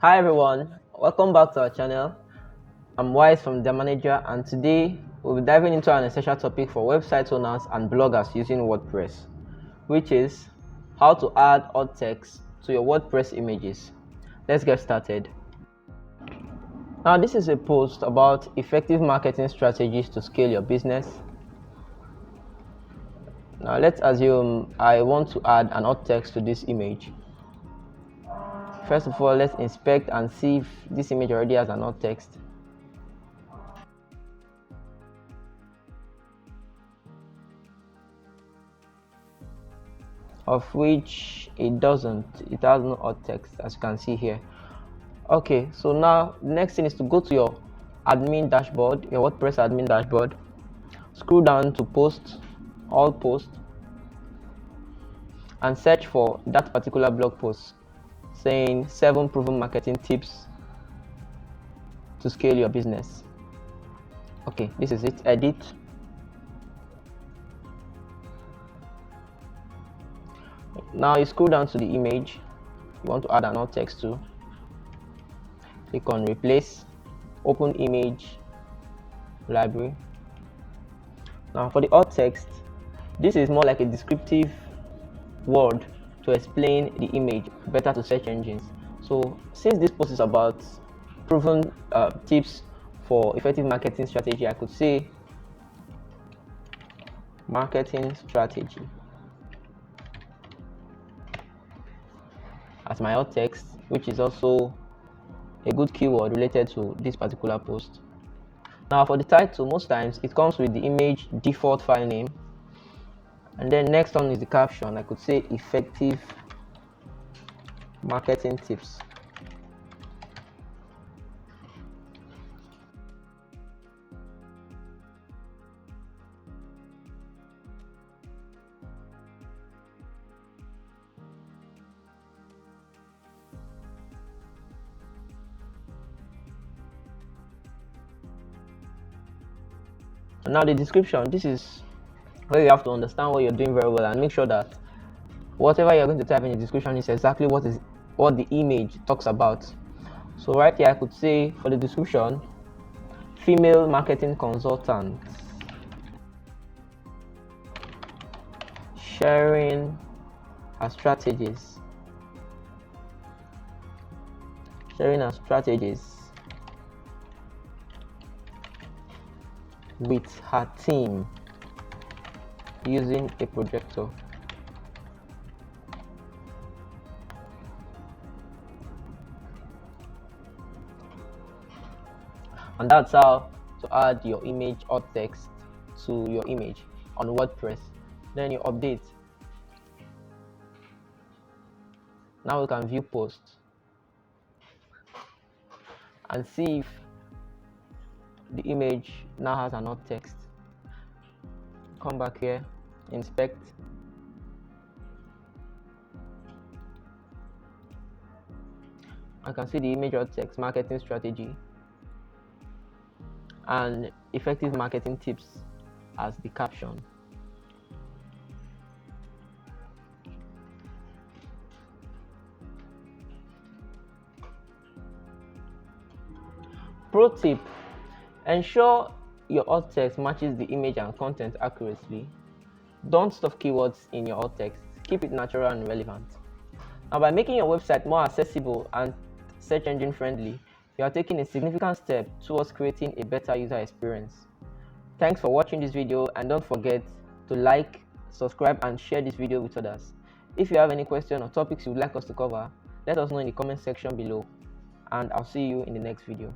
Hi everyone, welcome back to our channel. I'm Wise from The Manager, and today we'll be diving into an essential topic for website owners and bloggers using WordPress, which is how to add alt text to your WordPress images. Let's get started. Now, this is a post about effective marketing strategies to scale your business. Now, let's assume I want to add an alt text to this image. First of all, let's inspect and see if this image already has an alt text. Of which it doesn't. It has no alt text, as you can see here. Okay, so now the next thing is to go to your admin dashboard, your WordPress admin dashboard. Scroll down to post, all post, and search for that particular blog post saying 7 proven marketing tips to scale your business. Okay, this is it. Edit. Now you scroll down to the image you want to add an alt text to. Click on replace, open image library. Now for the alt text, this is more like a descriptive word to explain the image better to search engines. So since this post is about proven tips for effective marketing strategy, I could say marketing strategy as my alt text, which is also a good keyword related to this particular post. Now for the title, most times it comes with the image default file name, and then next one is the caption. I could say effective marketing tips. And now the description, this is where you have to understand what you're doing very well and make sure that whatever you're going to type in the description is exactly what the image talks about. So right here I could say for the description, female marketing consultant sharing her strategies with her team using a projector. And that's how to add your image alt text to your image on WordPress. Then you update. Now we can view post and see if the image now has an alt text. Come back here, inspect. I can see the image alt text, marketing strategy, and effective marketing tips as the caption. Pro tip: ensure your alt text matches the image and content accurately. Don't stuff keywords in your alt text. Keep it natural and relevant. Now, by making your website more accessible and search engine friendly, you are taking a significant step towards creating a better user experience. Thanks for watching this video, and don't forget to like, subscribe, and share this video with others. If you have any question or topics you would like us to cover, let us know in the comment section below, and I'll see you in the next video.